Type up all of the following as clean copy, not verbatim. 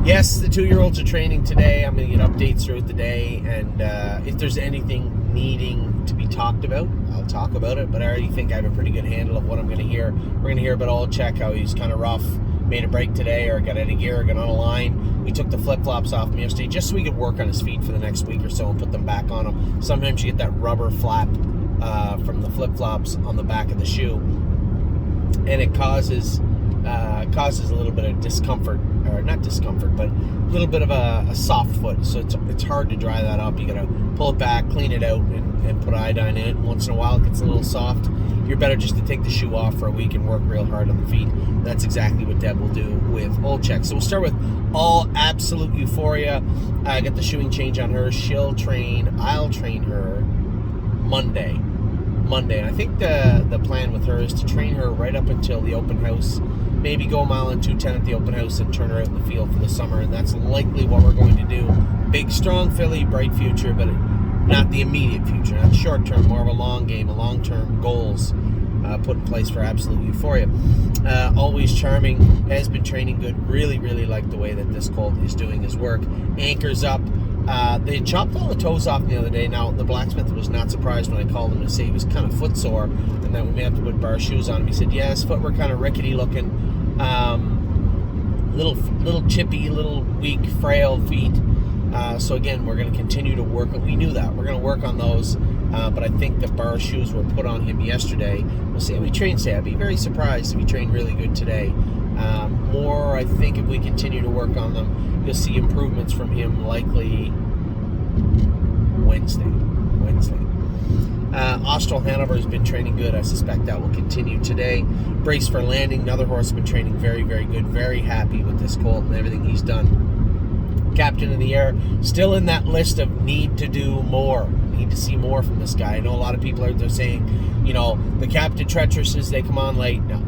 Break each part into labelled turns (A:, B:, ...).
A: Yes, the 2-year-olds are training today. I'm going to get updates throughout the day, and if there's anything needing to be talked about, I'll talk about it, but I already think I have a pretty good handle of what I'm going to hear. We're going to hear about Olczyk, how he's kind of rough, made a break today, or got out of gear, got on a line. We took the flip-flops off him yesterday just so we could work on his feet for the next week or so and put them back on him. Sometimes you get that rubber flap from the flip-flops on the back of the shoe, and it causes a little bit of discomfort, or not discomfort, but a little bit of a soft foot. So it's hard to dry that up. You gotta pull it back, clean it out, and put iodine in it. Once in a while it gets a little soft. You're better just to take the shoe off for a week and work real hard on the feet. That's exactly what Deb will do with Olczyk. So we'll start with all absolute euphoria. I got the shoeing change on her. I'll train her Monday. And I think the plan with her is to train her right up until the open house, maybe go a mile and 2:10 at the open house and turn her out in the field for the summer, and that's likely what we're going to do. Big, strong filly, bright future, but not the immediate future, not short term, more of a long game, a long-term goals put in place for absolute euphoria. Always charming, has been training good, really, really like the way that this colt is doing his work. Anchors up. They chopped all the toes off the other day. Now, the blacksmith was not surprised when I called him to say he was kind of foot sore and that we may have to put bar shoes on him. He said, yeah, his foot were kind of rickety looking, little chippy, little weak, frail feet. So again, we're going to continue to work on. We knew that. We're going to work on those. But I think the bar shoes were put on him yesterday. We'll see how he trains today. I'd be very surprised if he trained really good today. More, I think, if we continue to work on them, you'll see improvements from him likely Wednesday. Austral Hanover has been training good. I suspect that will continue today. Brace for Landing, another horse, has been training very, very good. Very happy with this colt and everything he's done. Captain of the Air, still in that list of need to do more. Need to see more from this guy. I know a lot of people out there saying, the Captain Treacherouses, they come on late. No,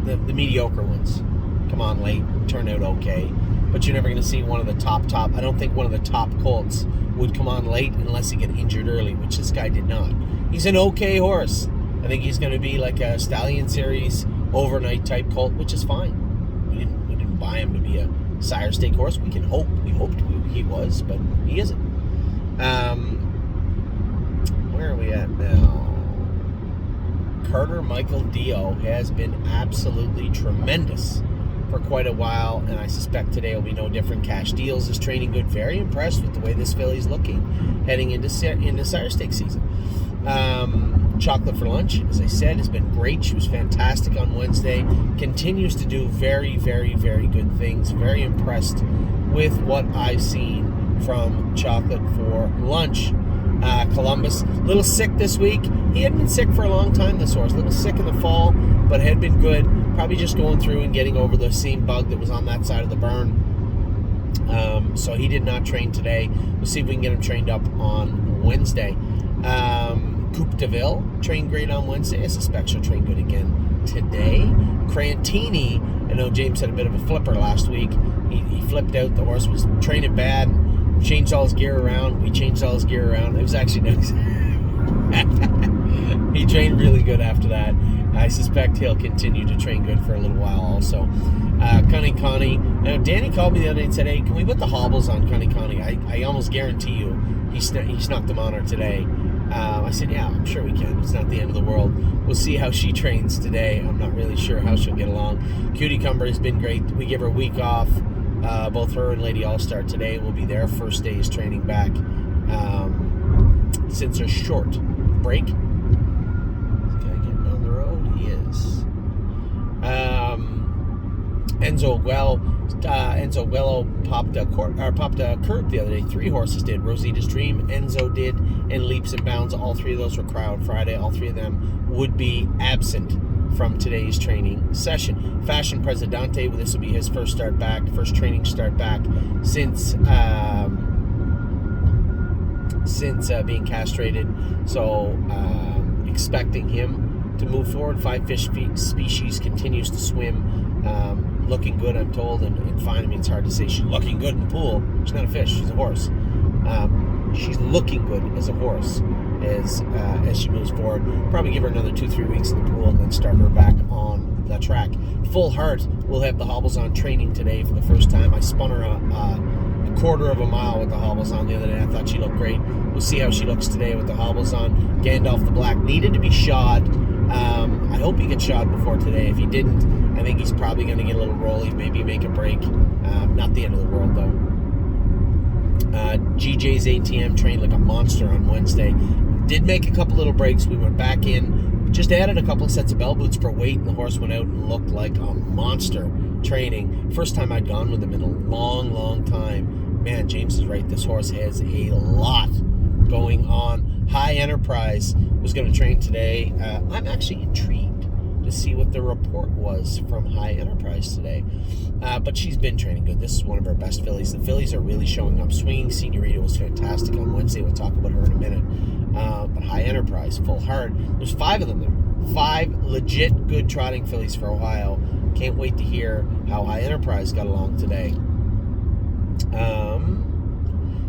A: the mediocre ones come on late, turn out okay. But you're never going to see one of the top. I don't think one of the top colts would come on late unless he get injured early, which this guy did not. He's an okay horse. I think he's going to be like a Stallion Series overnight type colt, which is fine. We didn't buy him to be a sire stake horse. We hoped he was, but he isn't. Where are we at now? Carter Michael Dio has been absolutely tremendous for quite a while, and I suspect today will be no different. Cash Deals is training good. Very impressed with the way this filly's looking heading into sire stake season. Chocolate for Lunch, as I said, has been great. She was fantastic on Wednesday. Continues to do very, very, very good things. Very impressed with what I've seen from Chocolate for Lunch. Columbus, a little sick this week. He had been sick for a long time, this horse. A little sick in the fall, but had been good. Probably just going through and getting over the same bug that was on that side of the burn. So he did not train today. We'll see if we can get him trained up on Wednesday. Coupe de Ville trained great on Wednesday. I suspect she'll train good again today. Crantini, I know James had a bit of a flipper last week. He flipped out. The horse was training bad. Changed all his gear around. We changed all his gear around. It was actually nice. He trained really good after that. I suspect he'll continue to train good for a little while also. Cunning Connie. Now, Danny called me the other day and said, hey, can we put the hobbles on Cunning Connie? I almost guarantee you he snuck them on her today. I said, yeah, I'm sure we can. It's not the end of the world. We'll see how she trains today. I'm not really sure how she'll get along. Cutie Cumber has been great. We give her a week off. Both her and Lady All-Star today will be their first day's training back since a short break. This guy getting on the road? He is. Enzo Guello popped a curb the other day. 3 horses did. Rosita's Dream, Enzo did, and Leaps and Bounds. All 3 of those were crowd Friday. All 3 of them would be absent from today's training session. Fashion Presidente, this will be his first training start back since being castrated. So expecting him to move forward. 5 fish species continues to swim. Looking good, I'm told, and fine. I mean, it's hard to say she's looking good in the pool. She's not a fish, she's a horse. She's looking good as a horse as she moves forward. Probably give her another 2-3 weeks in the pool and then start her back on the track. Full Heart will have the hobbles on training today for the first time. I spun her a quarter of a mile with the hobbles on the other day. I thought she looked great. We'll see how she looks today with the hobbles on. Gandalf the Black needed to be shod. I hope he gets shod before today. If he didn't, I think he's probably going to get a little rolly, maybe make a break. Not the end of the world, though. GJ's ATM trained like a monster on Wednesday. Did make a couple little breaks. We went back in, just added a couple of sets of bell boots for weight, and the horse went out and looked like a monster training. First time I'd gone with him in a long, long time. Man, James is right. This horse has a lot going on. High Enterprise was going to train today. I'm actually intrigued to see what the report was from High Enterprise today. But she's been training good. This is one of her best fillies. The fillies are really showing up. Swinging Senorita was fantastic on Wednesday. We'll talk about her in a minute. But High Enterprise, Full Heart. There's 5 of them there. 5 legit good trotting fillies for Ohio. Can't wait to hear how High Enterprise got along today.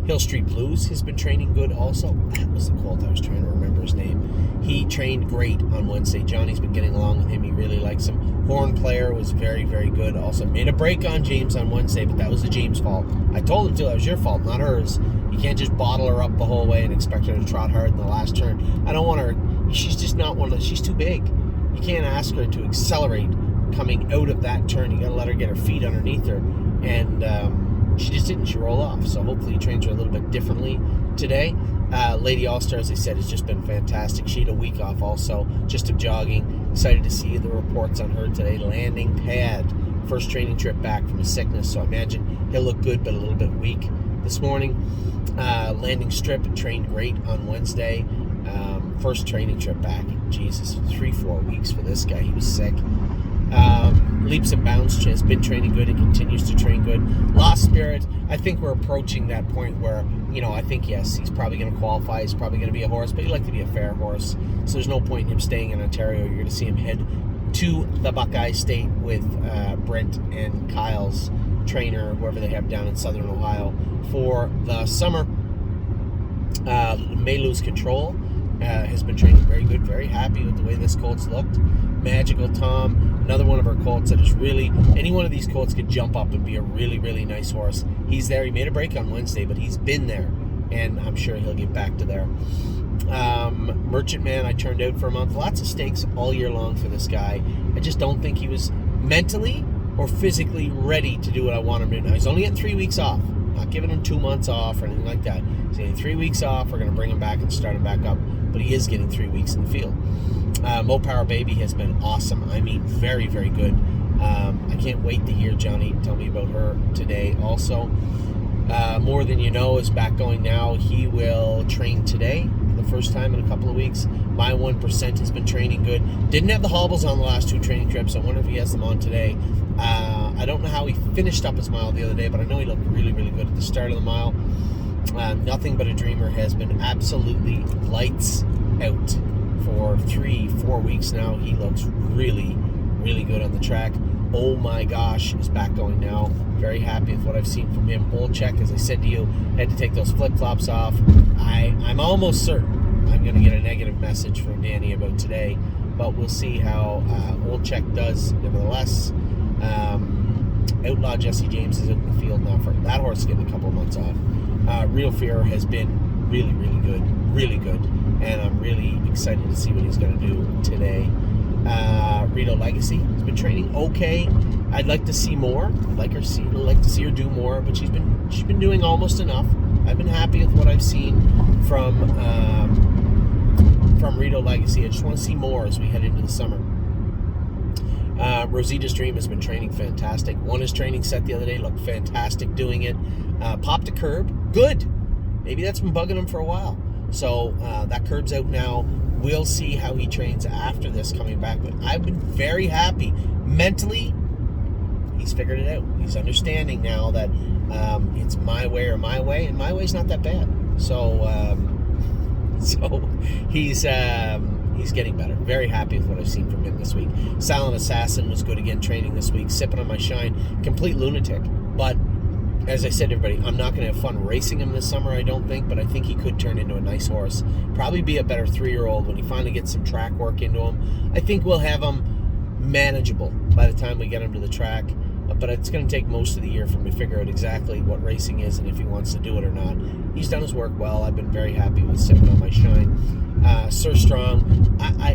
A: Hill Street Blues has been training good also. That was the colt. I was trying to remember his name. He trained great on Wednesday. Johnny's been getting along with him. He really likes him. Horn Player was very, very good. Also made a break on James on Wednesday, but that was the James' fault. I told him, too, that was your fault, not hers. You can't just bottle her up the whole way and expect her to trot hard in the last turn. I don't want her. She's just not one of those. She's too big. You can't ask her to accelerate coming out of that turn. You got to let her get her feet underneath her. And she just didn't. She roll off. So hopefully he trains her a little bit differently today. Lady All-Star, as I said, has just been fantastic. She had a week off also, just of jogging. Excited to see the reports on her today. Landing Pad, first training trip back from his sickness. So I imagine he'll look good, but a little bit weak this morning. Landing Strip trained great on Wednesday. First training trip back. Jesus, 3-4 weeks for this guy. He was sick. Leaps and Bounds has been training good and continues to train good. Lost Spirit, I think we're approaching that point where, I think, yes, he's probably going to qualify. He's probably going to be a horse, but he'd like to be a fair horse. So there's no point in him staying in Ontario. You're going to see him head to the Buckeye State with Brent and Kyle's trainer, whoever they have down in Southern Ohio, for the summer. May Lose Control has been training very good. Very happy with the way this colt's looked. Magical Tom, another one of our colts that is really, any one of these colts could jump up and be a really, really nice horse. He's there. He made a break on Wednesday, but he's been there, and I'm sure he'll get back to there. Merchant Man, I turned out for a month. Lots of stakes all year long for this guy. I just don't think he was mentally or physically ready to do what I want him to do. Now, he's only getting 3 weeks off. Not giving him 2 months off or anything like that. He's getting 3 weeks off. We're going to bring him back and start him back up. But he is getting 3 weeks in the field. Mo Power Baby has been awesome. I mean, very, very good. I can't wait to hear Johnny tell me about her today also. More Than You Know is back going now. He will train today for the first time in a couple of weeks. My 1% has been training good. Didn't have the hobbles on the last 2 training trips. I wonder if he has them on today. I don't know how he finished up his mile the other day, but I know he looked really, really good at the start of the mile. Nothing But a Dreamer has been absolutely lights out for 3-4 weeks now. He looks really, really good on the track. Oh my gosh, is back going now. Very happy with what I've seen from him. Old Check, as I said to you, had to take those flip-flops off. I'm almost certain I'm going to get a negative message from Danny about today, but we'll see how Old Check does. Nevertheless, Outlaw Jesse James is in the field now. For that horse is getting a couple of months off. Real Fear has been really, really good, and I'm really excited to see what he's going to do today. Rito Legacy has been training okay. I'd like to see more. I'd like to see her do more, but she's been doing almost enough. I've been happy with what I've seen from Rito Legacy. I just want to see more as we head into the summer. Rosita's Dream has been training fantastic. Won his training set the other day, looked fantastic doing it. Popped a curb, good. Maybe that's been bugging him for a while. So that curb's out now. We'll see how he trains after this coming back. But I've been very happy. Mentally, he's figured it out. He's understanding now that it's my way or my way, and my way's not that bad. So he's getting better. Very happy with what I've seen from him this week. Silent Assassin was good again training this week. Sipping on my shine. Complete lunatic. But as I said to everybody, I'm not going to have fun racing him this summer, I don't think, but I think he could turn into a nice horse. Probably be a better 3-year-old when he finally gets some track work into him. I think we'll have him manageable by the time we get him to the track. But it's going to take most of the year for him to figure out exactly what racing is and if he wants to do it or not. He's done his work well. I've been very happy with sipping on my shine. Sir Strong,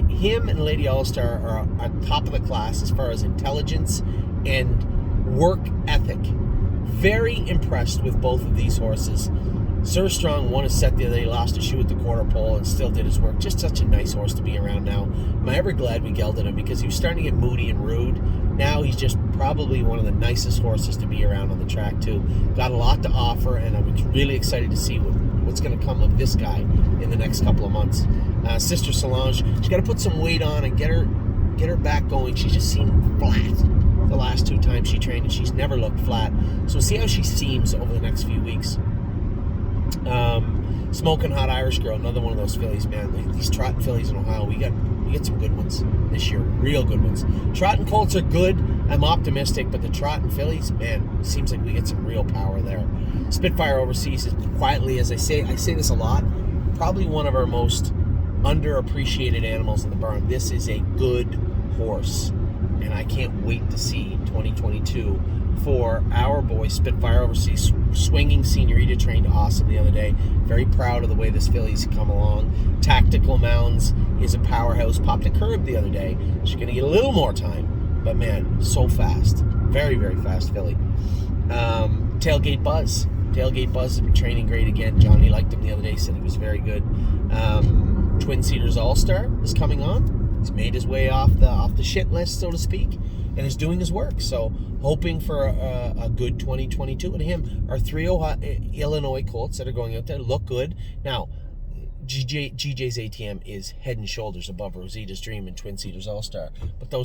A: him and Lady All-Star are on top of the class as far as intelligence and work ethic. Very impressed with both of these horses. Sir Strong won a set the other day, lost a shoe at the quarter pole, and still did his work. Just such a nice horse to be around now. Am I ever glad we gelded him, because he was starting to get moody and rude. Now he's just probably one of the nicest horses to be around on the track, too. Got a lot to offer, and I'm really excited to see what's going to come of this guy in the next couple of months. Sister Solange, she's got to put some weight on and get her back going. She just seemed flat the last 2 times she trained, and she's never looked flat. So we'll see how she seems over the next few weeks. Smoking Hot Irish Girl, another one of those fillies, man. These trotting fillies in Ohio, we get some good ones this year, real good ones. Trotting colts are good. I'm optimistic, but the trotting fillies, man, seems like we get some real power there. Spitfire Overseas is quietly, as I say this a lot, probably one of our most underappreciated animals in the barn. This is a good horse, and I can't wait to see 2022 for our boy Spitfire Overseas. Swinging Senorita trained awesome the other day. Very proud of the way this filly's come along. Tactical Mounds is a powerhouse. Popped a curb the other day. She's going to get a little more time, but man, so fast. Very, very fast filly. Tailgate Buzz. Tailgate Buzz has been training great again. Johnny liked him the other day, said he was very good. Twin Cedars All-Star is coming on. He's made his way off the shit list, so to speak, and is doing his work. So hoping for a good 2022 with him. Our 3 Illinois colts that are going out there look good. Now, GJ's ATM is head and shoulders above Rosita's Dream and Twin Cedars All-Star. But the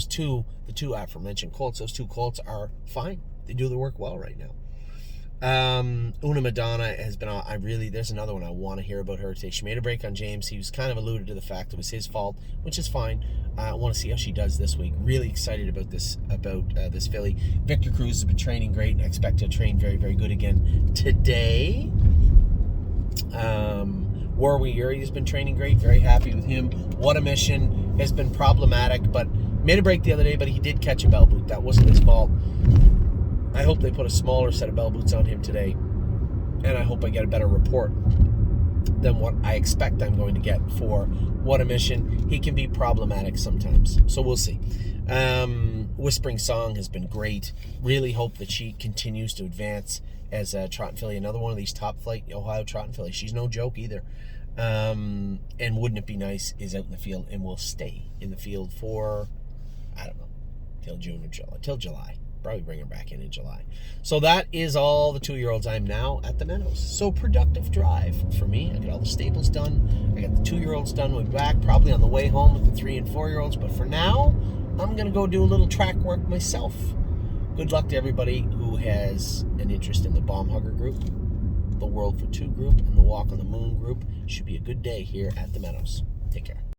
A: two aforementioned colts, those 2 colts are fine. They do their work well right now. Una Madonna has been there's another one I want to hear about her today. She made a break on James. He was kind of alluded to the fact it was his fault, which is fine. I want to see how she does this week. Really excited about this filly. Victor Cruz has been training great, and I expect to train very, very good again today. Warwick Uri has been training great. Very happy with him. What a Mission has been problematic, but made a break the other day, but he did catch a bell boot. That wasn't his fault. I hope they put a smaller set of bell boots on him today, and I hope I get a better report than what I expect I'm going to get for What a Mission. He can be problematic sometimes, so we'll see. Whispering Song has been great. Really hope that she continues to advance as a trotting filly. Another one of these top flight Ohio trotting fillies. She's no joke either. And Wouldn't It Be Nice is out in the field and will stay in the field for, I don't know, till June or July, till July. Probably bring her back in July. So that is all the 2-year-olds. I'm now at the Meadows. So productive drive for me. I got all the stables done. I got the 2-year-olds done. We'll be back probably on the way home with the 3 and 4-year-olds. But for now, I'm going to go do a little track work myself. Good luck to everybody who has an interest in the Bomb Hugger group, the World for Two group, and the Walk on the Moon group. Should be a good day here at the Meadows. Take care.